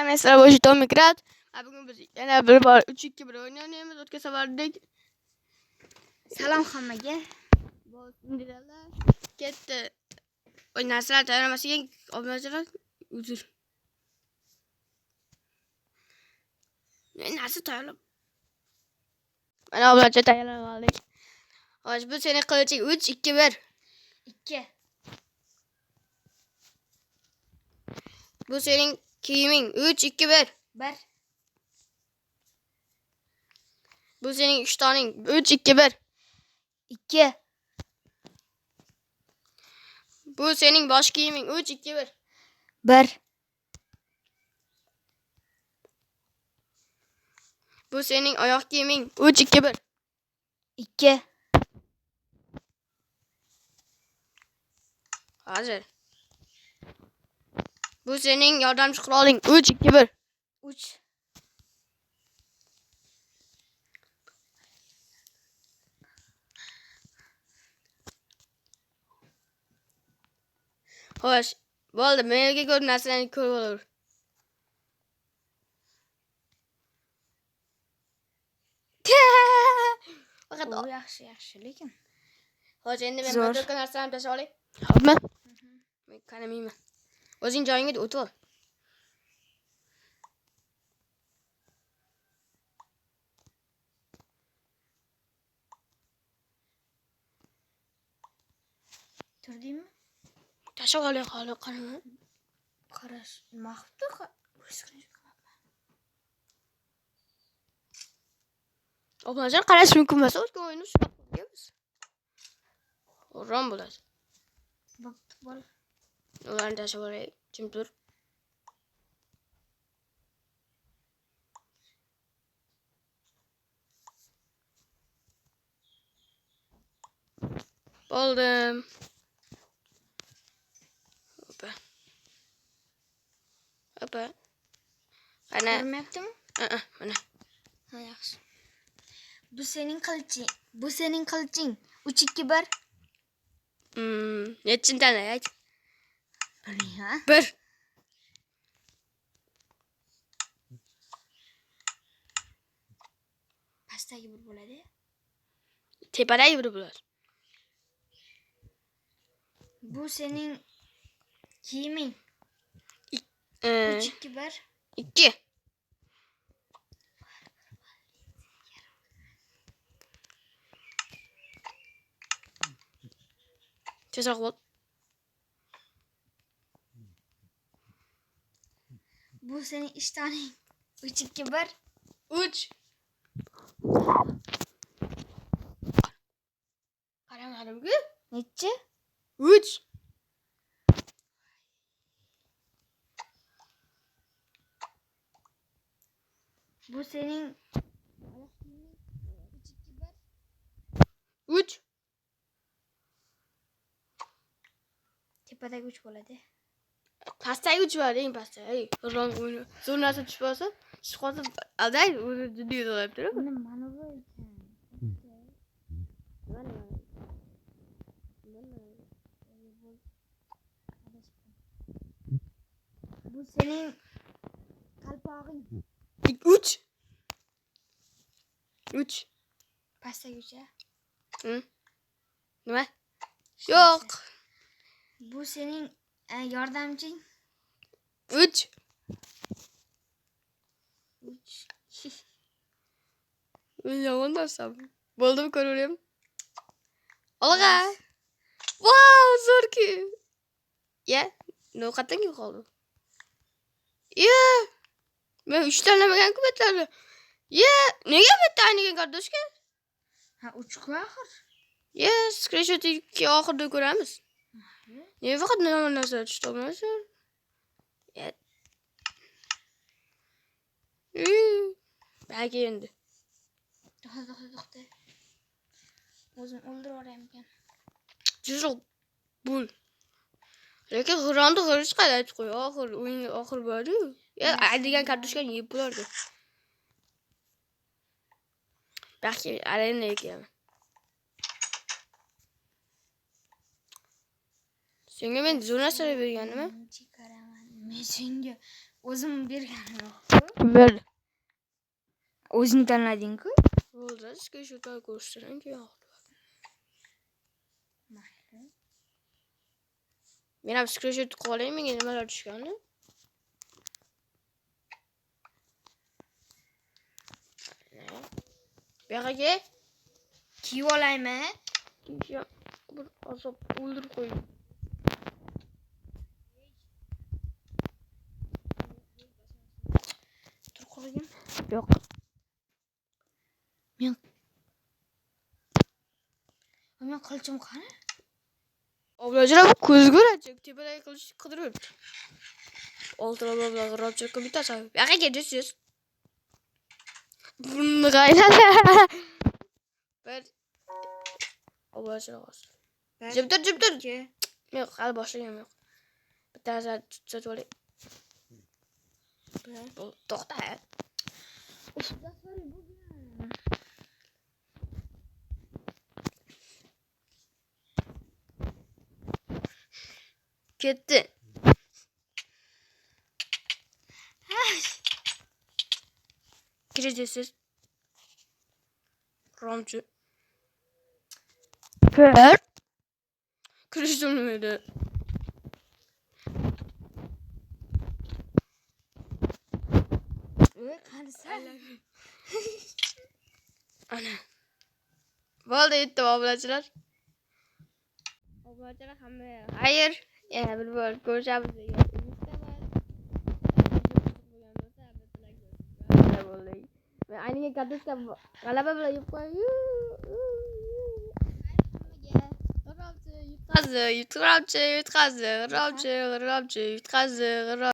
Mesela boşu Tom Mikrat. Bugün biz yana bir bor 3-2-1 o'ynayamiz. O'tgan safardek. Salom hammaga. Bo'lsin dedilar. Ketdi. O'ynaslar tayyorlamasiga olmasalar uzr. Narsa tayyorlab. Mana ularcha tayyorlab oldik. Xo'sh, bu sening qiliching 3-2-1. 2. Bu sening kiyiming 3-2-1. 1. Bu sening ishtoning 3-2-1. 2. Bu sening bosh kiyiming 3-2-1. 1. Bu sening oyoq kiyiming 3-2-1. 2. Hozir. Bu sening yordamchi quroling 3-2-1. 3. Xo'sh, bo'ldi. Menga ko'p narsalarni ko'rib olaver. Faqat O yaxshi lekin. Xo'sh, endi men Zo'r. bir narsalarni tashlab olay. Hopmi? Men qaramayman. O'zing joyingga o'tib ol. Turdingmi? Tashlab olay, hali qarama. Qarash maqbdi. O'zing qarash mumkin emas. O'zga o'yinni shunaqa qilamiz. O'ram bo'ladi. Bo'pti, bo'l. Ularni tashlab olay. Jim tur. Bo'ldim. Opa. Ana. Ko'rmayaptimi? Mana. Ha, yaxshi. Bu sening qiliching. 3-2-1. Nechinchani ayt? 1 ha? 1. Pastdagi 1 bo'ladi. Tepadagi bir bo'ladi. Bu sening kiyiming. 3-2-1. 2. Tezroq bo'l. Bu sening ishtoning. 3-2-1. 3. Qaramadim-ku. Nechi? 3. Bu sening 3. tepadagi 3 bo'ladi. Pastdagi 3 bor, eng pastdagi. Rong o'yini. Zo'r narsa tushib qolsa, alday, o'zi jiddiy bo'lib turib. Mana bu ekan. Bu sening qalpog'ing. 3. 3. Pastdagi 3 a? Nima? Yo'q. Bu sening yordamching. 3. 3. Yomon narsa. Bo'ldimi, ko'raveraymi? Olg'a. Vau, zo'rki. Ya, no'qatdan kim qoldi? Ya. Men 3 tanlamagan-ku betlarni. Ya, nega bitta aynigan kartoshka? Ha, 3 ku axir. Ya, screenshot'ni oxirida ko'ramiz. Ne faqat yomon narsa tushirmaysan. Ya. Belki endi. To'xta. O'zim o'ldirib yuboraman. Tezroq bo'l. Lekin g'ironni g'irish qaytib qo'y. O'yin oxir bo'ladi. Ya, aydigan kartoshkani yeb bo'lardi. Belki arena ekan. Senga men zo'r narsa berganimmi? Chekaraman. Men senga O'zim berganim yo'q-ku. Ver. O'zing tanlading-ku. Bo'ldi, screenshotlar ko'rsataring keyin. Mayli. Men ham screenshot qilib olay, menga nimalar tushgani. Bu yoqqa Kiyib olaymi? kiyishga bir azob o'ldirib qo'ydim. Tur qurgin. Yo'q. Men qilichim qani? Oblachilar bu ko'zgur achib, tepalay qilish qidirib yuribdi. Oltilar robchilikka bitasa. Bu yoqqa kelasiz. Buni qayladi. Bir oblachilar qolsin. Jim tur. Yo'q, hali boshlagan yo'q. Bittasi tutib olay. To'xta. Ketdi. Kireceğiz. Ramçı. Per. Kırıştım mıydı? Qani sen? Ana. Bo'ldi, yetti oblachilar. Oblachilar hamma. Xayr. Yana bir bor ko'rishamiz degan umiddaman. Men ayniga kartoshka g'alaba bilan yeb qo'yay. Yutqazdi. Yutqazdi.